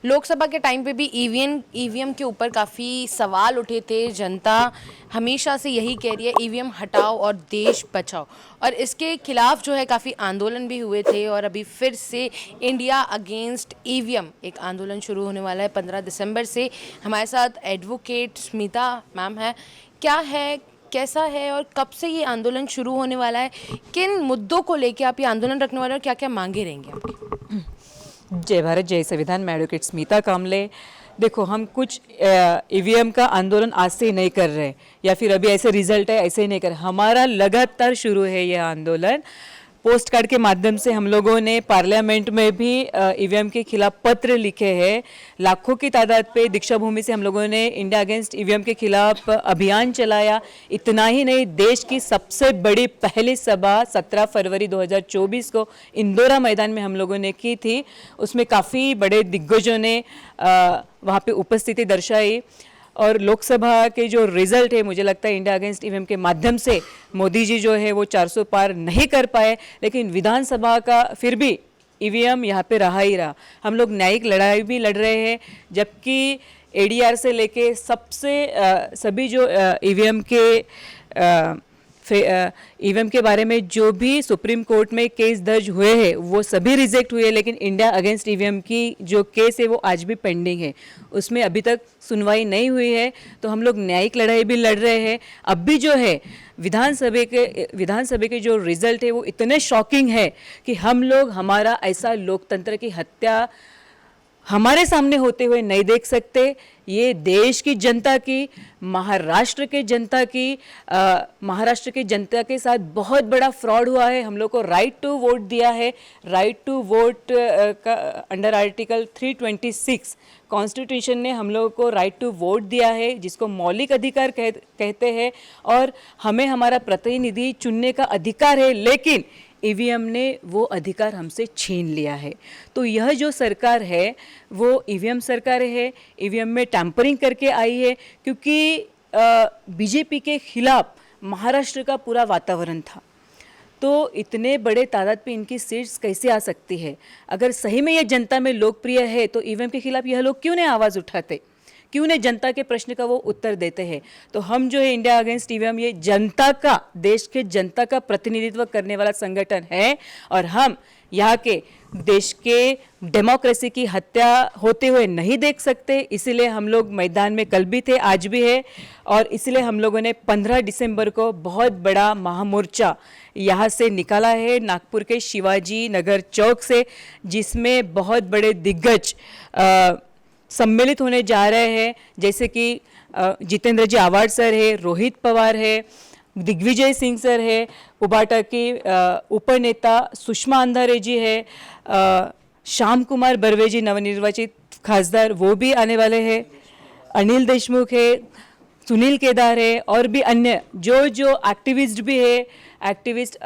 लोकसभा के टाइम पे भी ईवीएम के ऊपर काफ़ी सवाल उठे थे। जनता हमेशा से यही कह रही है ईवीएम हटाओ और देश बचाओ, और इसके खिलाफ जो है काफ़ी आंदोलन भी हुए थे। और अभी फिर से इंडिया अगेंस्ट ईवीएम एक आंदोलन शुरू होने वाला है 15 दिसंबर से। हमारे साथ एडवोकेट स्मिता मैम है। क्या है, कैसा है और कब से ये आंदोलन शुरू होने वाला है? किन मुद्दों को लेकर आप ये आंदोलन रखने वाले हैं और क्या क्या मांगे रहेंगी आपकी? जय भारत जय संविधान। मैं एडवोकेट स्मिता कामले। देखो, हम कुछ ईवीएम का आंदोलन आज से ही नहीं कर रहे या फिर अभी ऐसे रिजल्ट है ऐसे ही नहीं कर रहे। हमारा लगातार शुरू है यह आंदोलन। पोस्ट कार्ड के माध्यम से हम लोगों ने पार्लियामेंट में भी ईवीएम के खिलाफ पत्र लिखे हैं। लाखों की तादाद पे दीक्षा भूमि से हम लोगों ने इंडिया अगेंस्ट ईवीएम के खिलाफ अभियान चलाया। इतना ही नहीं, देश की सबसे बड़ी पहली सभा 17 फरवरी 2024 को इंदौरा मैदान में हम लोगों ने की थी। उसमें काफ़ी बड़े दिग्गजों ने वहाँ पे उपस्थिति दर्शाई। और लोकसभा के जो रिजल्ट है, मुझे लगता है इंडिया अगेंस्ट ईवीएम के माध्यम से मोदी जी जो है वो 400 पार नहीं कर पाए, लेकिन विधानसभा का फिर भी ईवीएम यहाँ पे रहा ही रहा। हम लोग न्यायिक लड़ाई भी लड़ रहे हैं, जबकि एडीआर से लेके सभी जो ईवीएम के बारे में जो भी सुप्रीम कोर्ट में केस दर्ज हुए हैं वो सभी रिजेक्ट हुए, लेकिन इंडिया अगेंस्ट ईवीएम की जो केस है वो आज भी पेंडिंग है। उसमें अभी तक सुनवाई नहीं हुई है। तो हम लोग न्यायिक लड़ाई भी लड़ रहे हैं। अब भी जो है विधानसभा के जो रिजल्ट है वो इतने शॉकिंग है कि हम लोग हमारा ऐसा लोकतंत्र की हत्या हमारे सामने होते हुए नहीं देख सकते। ये देश की जनता की, महाराष्ट्र के जनता के साथ बहुत बड़ा फ्रॉड हुआ है। हम लोग को राइट टू वोट दिया है। राइट टू वोट का अंडर आर्टिकल 326 कॉन्स्टिट्यूशन ने हम लोगों को राइट टू वोट दिया है, जिसको मौलिक अधिकार कहते हैं, और हमें हमारा प्रतिनिधि चुनने का अधिकार है। लेकिन ईवीएम ने वो अधिकार हमसे छीन लिया है। तो यह जो सरकार है वो ईवीएम सरकार है। ईवीएम में टैंपरिंग करके आई है, क्योंकि बीजेपी के खिलाफ महाराष्ट्र का पूरा वातावरण था। तो इतने बड़े तादाद पे इनकी सीट्स कैसे आ सकती है? अगर सही में ये जनता में लोकप्रिय है तो ईवीएम के खिलाफ यह लोग क्यों नहीं आवाज़ उठाते, क्यों नहीं जनता के प्रश्न का वो उत्तर देते हैं? तो हम जो है इंडिया अगेंस्ट ईवीएम, ये जनता का, देश के जनता का प्रतिनिधित्व करने वाला संगठन है। और हम यहाँ के देश के डेमोक्रेसी की हत्या होते हुए नहीं देख सकते। इसीलिए हम लोग मैदान में कल भी थे, आज भी है। और इसलिए हम लोगों ने 15 दिसंबर को बहुत बड़ा महामोर्चा यहाँ से निकाला है, नागपुर के शिवाजी नगर चौक से, जिसमें बहुत बड़े दिग्गज सम्मिलित होने जा रहे हैं, जैसे कि जितेंद्र जी आवाड सर है, रोहित पवार है, दिग्विजय सिंह सर है, उबाटा की उपनेता सुषमा अंधारे जी है, श्याम कुमार बर्वे जी नवनिर्वाचित खासदार वो भी आने वाले हैं, अनिल देशमुख है, सुनील केदार है, और भी अन्य जो एक्टिविस्ट भी है, एक्टिविस्ट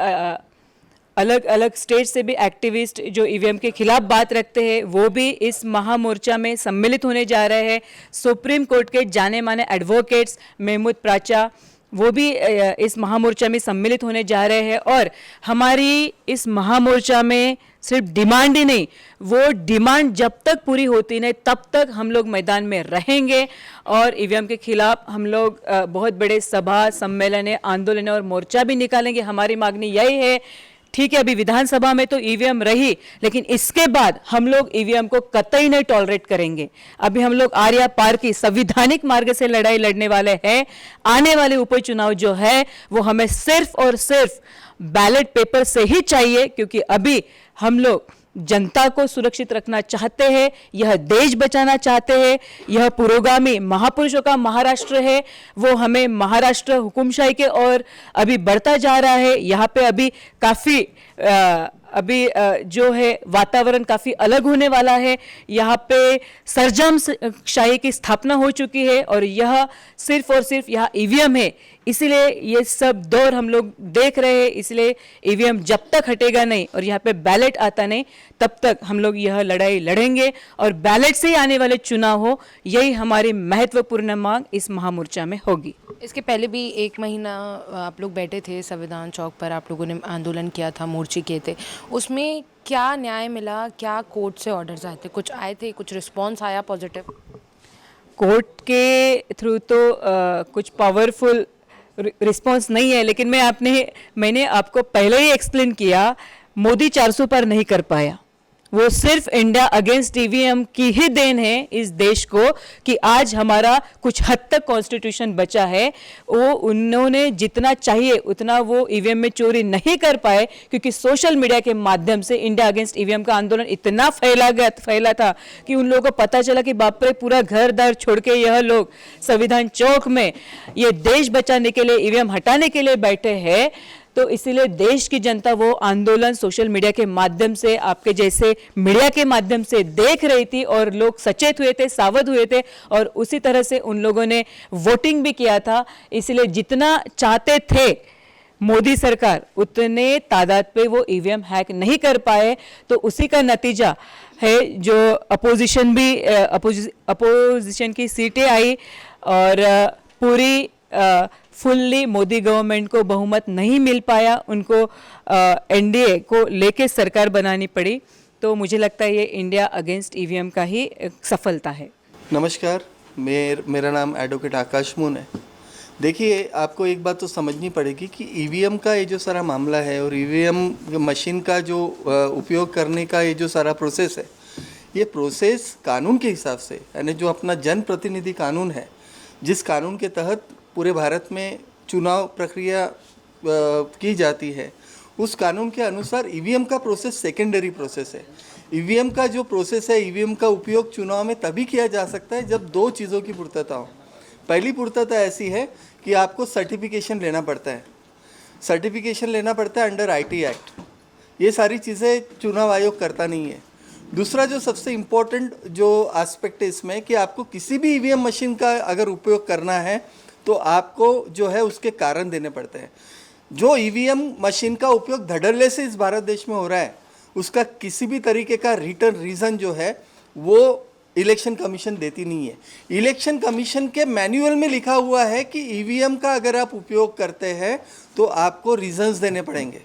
अलग अलग स्टेट से भी एक्टिविस्ट जो ईवीएम के खिलाफ बात रखते हैं वो भी इस महामोर्चा में सम्मिलित होने जा रहे हैं। सुप्रीम कोर्ट के जाने माने एडवोकेट्स महमूद प्राचा वो भी इस महामोर्चा में सम्मिलित होने जा रहे हैं। और हमारी इस महामोर्चा में सिर्फ डिमांड ही नहीं, वो डिमांड जब तक पूरी होती नहीं तब तक हम लोग मैदान में रहेंगे। और ईवीएम के खिलाफ हम लोग बहुत बड़े सभा, सम्मेलन, आंदोलन और मोर्चा भी निकालेंगे। हमारी मांगनी यही है। ठीक है, अभी विधानसभा में तो ईवीएम रही, लेकिन इसके बाद हम लोग ईवीएम को कतई नहीं टॉलरेट करेंगे। अभी हम लोग आर्या पार की संविधानिक मार्ग से लड़ाई लड़ने वाले हैं। आने वाले उपचुनाव जो है वो हमें सिर्फ और सिर्फ बैलेट पेपर से ही चाहिए, क्योंकि अभी हम लोग जनता को सुरक्षित रखना चाहते हैं, यह देश बचाना चाहते हैं। यह पुरोगामी महापुरुषों का महाराष्ट्र है, वो हमें महाराष्ट्र हुकुमशाही के और अभी बढ़ता जा रहा है। यहाँ पे अभी काफ़ी जो है वातावरण काफ़ी अलग होने वाला है। यहाँ पे सरजम शाही की स्थापना हो चुकी है, और यह सिर्फ और सिर्फ यहाँ ईवीएम है। इसीलिए ये सब दौर हम लोग देख रहे हैं। इसलिए ईवीएम जब तक हटेगा नहीं और यहाँ पे बैलेट आता नहीं, तब तक हम लोग यह लड़ाई लड़ेंगे और बैलेट से ही आने वाले चुनाव हो, यही हमारी महत्वपूर्ण मांग इस महामोर्चा में होगी। इसके पहले भी 1 महीना आप लोग बैठे थे संविधान चौक पर, आप लोगों ने आंदोलन किया था, मोर्चे किए थे, उसमें क्या न्याय मिला? क्या कोर्ट से ऑर्डर्स आए थे? कुछ आए थे, कुछ रिस्पॉन्स आया पॉजिटिव? कोर्ट के थ्रू तो कुछ पावरफुल रिस्पॉन्स नहीं है, लेकिन मैंने आपको पहले ही एक्सप्लेन किया, मोदी 400 पार नहीं कर पाया। वो सिर्फ इंडिया अगेंस्ट ईवीएम की ही देन है इस देश को कि आज हमारा कुछ हद तक कॉन्स्टिट्यूशन बचा है। वो उन्होंने जितना चाहिए उतना वो ईवीएम में चोरी नहीं कर पाए, क्योंकि सोशल मीडिया के माध्यम से इंडिया अगेंस्ट ईवीएम का आंदोलन इतना फैला था कि उन लोगों को पता चला कि बाप रे, पूरा घर दर छोड़ के यह लोग संविधान चौक में ये देश बचाने के लिए, ईवीएम हटाने के लिए बैठे हैं। तो इसीलिए देश की जनता वो आंदोलन सोशल मीडिया के माध्यम से, आपके जैसे मीडिया के माध्यम से देख रही थी और लोग सचेत हुए थे, सावध हुए थे और उसी तरह से उन लोगों ने वोटिंग भी किया था। इसलिए जितना चाहते थे मोदी सरकार, उतने तादाद पे वो ईवीएम हैक नहीं कर पाए। तो उसी का नतीजा है जो अपोजिशन की सीटें आई और पूरी फुल्ली मोदी गवर्नमेंट को बहुमत नहीं मिल पाया, उनको एनडीए को लेके सरकार बनानी पड़ी। तो मुझे लगता है ये इंडिया अगेंस्ट ईवीएम का ही सफलता है। नमस्कार, मेरा नाम एडवोकेट आकाश मून है। देखिए, आपको एक बात तो समझनी पड़ेगी कि ईवीएम का ये जो सारा मामला है और ईवीएम मशीन का जो उपयोग करने का ये जो सारा प्रोसेस है, ये प्रोसेस कानून के हिसाब से, यानी जो अपना जनप्रतिनिधि कानून है, जिस कानून के तहत पूरे भारत में चुनाव प्रक्रिया की जाती है, उस कानून के अनुसार ईवीएम का प्रोसेस सेकेंडरी प्रोसेस है। ईवीएम का जो प्रोसेस है, ईवीएम का उपयोग चुनाव में तभी किया जा सकता है जब 2 चीज़ों की पूर्तता हो। पहली पूर्तता ऐसी है कि आपको सर्टिफिकेशन लेना पड़ता है, सर्टिफिकेशन लेना पड़ता है अंडर आईटी एक्ट। ये सारी चीज़ें चुनाव आयोग करता नहीं है। दूसरा जो सबसे इम्पोर्टेंट जो एस्पेक्ट है इसमें, कि आपको किसी भी ईवीएम मशीन का अगर उपयोग करना है तो आपको जो है उसके कारण देने पड़ते हैं। जो ईवीएम मशीन का उपयोग धड़ल्ले से इस भारत देश में हो रहा है, उसका किसी भी तरीके का रिटर्न रीज़न जो है वो इलेक्शन कमीशन देती नहीं है। इलेक्शन कमीशन के मैनुअल में लिखा हुआ है कि ईवीएम का अगर आप उपयोग करते हैं तो आपको रीजंस देने पड़ेंगे।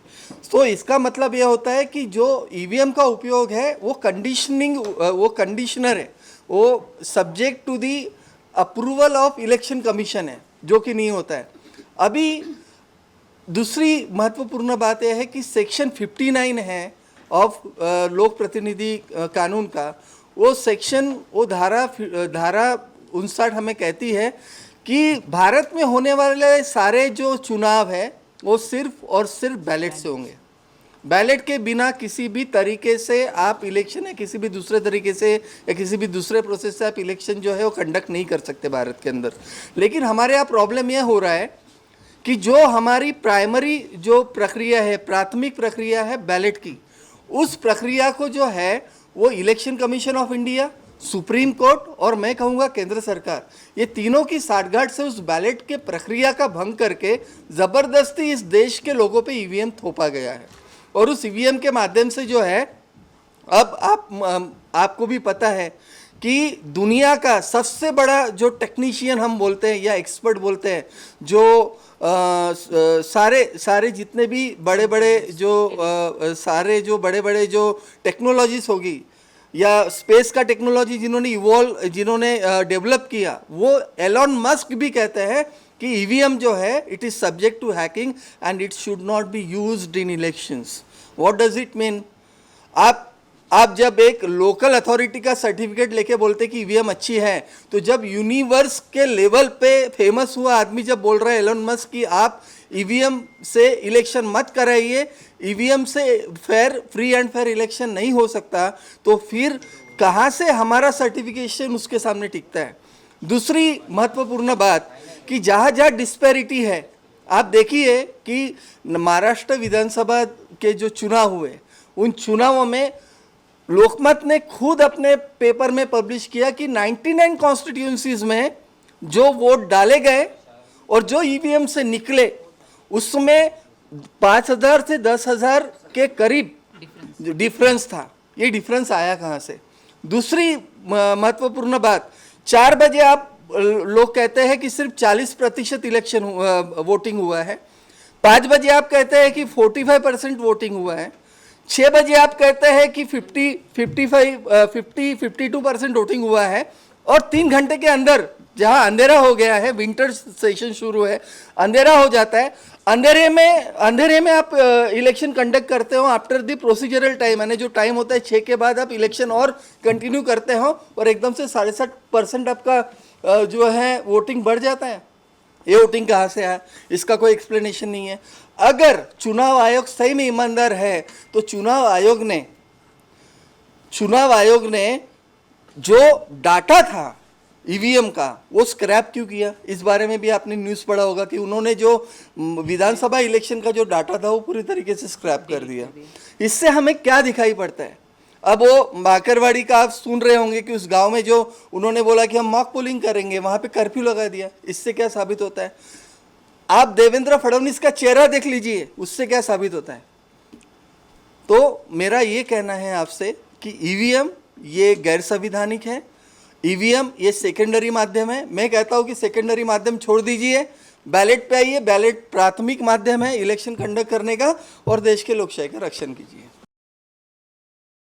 तो इसका मतलब यह होता है कि जो ईवीएम का उपयोग है वो कंडीशनर है, वो subject to the approval of election commission है, जो कि नहीं होता है। अभी दूसरी महत्वपूर्ण बात यह है कि सेक्शन 59 है ऑफ लोक प्रतिनिधि कानून का, वो सेक्शन, वो धारा 59 हमें कहती है कि भारत में होने वाले सारे जो चुनाव है वो सिर्फ और सिर्फ बैलेट से होंगे। बैलेट के बिना किसी भी तरीके से आप इलेक्शन या किसी भी दूसरे तरीके से या किसी भी दूसरे प्रोसेस से आप इलेक्शन जो है वो कंडक्ट नहीं कर सकते भारत के अंदर। लेकिन हमारे यहाँ प्रॉब्लम यह हो रहा है कि जो हमारी प्राइमरी जो प्रक्रिया है, प्राथमिक प्रक्रिया है बैलेट की, उस प्रक्रिया को जो है वो election commission of India, supreme court और मैं कहूँगा केंद्र सरकार, ये तीनों की साठगांठ से उस बैलेट के प्रक्रिया का भंग करके ज़बरदस्ती इस देश के लोगों पे ईवीएम थोपा गया है। और उस ईवीएम के माध्यम से जो है, अब आपको भी पता है कि दुनिया का सबसे बड़ा जो टेक्नीशियन हम बोलते हैं या एक्सपर्ट बोलते हैं, जो सारे जितने भी बड़े बड़े जो टेक्नोलॉजीज होगी या स्पेस का टेक्नोलॉजी जिन्होंने डेवलप किया, वो एलॉन मस्क भी कहते हैं कि ईवीएम जो है it is subject to hacking and it should not be used in elections. What does it mean? आप जब एक लोकल अथॉरिटी का सर्टिफिकेट लेके बोलते कि ईवीएम अच्छी है, तो जब यूनिवर्स के लेवल पे फेमस हुआ आदमी जब बोल रहा है एलन मस्क कि आप ईवीएम से इलेक्शन मत कराइए, ईवीएम से फ्री एंड फेयर इलेक्शन नहीं हो सकता, तो फिर कहाँ से हमारा सर्टिफिकेशन उसके सामने टिकता है? दूसरी महत्वपूर्ण बात कि जहाँ जहाँ डिस्पैरिटी है, आप देखिए कि महाराष्ट्र विधानसभा के जो चुनाव हुए, उन चुनावों में लोकमत ने खुद अपने पेपर में पब्लिश किया कि 99 कॉन्स्टिट्यूंसीज में जो वोट डाले गए और जो ईवीएम से निकले उसमें 5,000 से 10,000 के करीब डिफरेंस था। ये डिफरेंस आया कहाँ से? दूसरी महत्वपूर्ण बात, 4 बजे आप लोग कहते हैं कि सिर्फ 40% इलेक्शन वोटिंग हुआ है, 5 बजे आप कहते हैं कि 45% वोटिंग हुआ है, 6 बजे आप कहते हैं कि 52% वोटिंग हुआ है, और 3 घंटे के अंदर जहां अंधेरा हो गया है, विंटर सेशन शुरू है, अंधेरा हो जाता है, अंधेरे में आप इलेक्शन कंडक्ट करते हो आफ्टर द प्रोसीजरल टाइम, यानी जो टाइम होता है 6 के बाद आप इलेक्शन और कंटिन्यू करते हो, और एकदम से 67% आपका जो है वोटिंग बढ़ जाता है। ये वोटिंग कहाँ से आया? इसका कोई एक्सप्लेनेशन नहीं है। अगर चुनाव आयोग सही में ईमानदार है तो चुनाव आयोग ने जो डाटा था ईवीएम का वो स्क्रैप क्यों किया? इस बारे में भी आपने न्यूज़ पढ़ा होगा कि उन्होंने जो विधानसभा इलेक्शन का जो डाटा था वो पूरी तरीके से स्क्रैप कर दिया। इससे हमें क्या दिखाई पड़ता है? अब वो बाकरवाड़ी का आप सुन रहे होंगे कि उस गांव में जो उन्होंने बोला कि हम मॉक पोलिंग करेंगे, वहां पे कर्फ्यू लगा दिया। इससे क्या साबित होता है? आप देवेंद्र फडणवीस का चेहरा देख लीजिए, उससे क्या साबित होता है? तो मेरा ये कहना है आपसे कि ईवीएम ये गैर संवैधानिक है, ईवीएम ये सेकेंडरी माध्यम है। मैं कहता हूँ कि सेकेंडरी माध्यम छोड़ दीजिए, बैलेट पे आइए। बैलेट प्राथमिक माध्यम है इलेक्शन कंडक्ट करने का, और देश के लोकशाही का रक्षण कीजिए।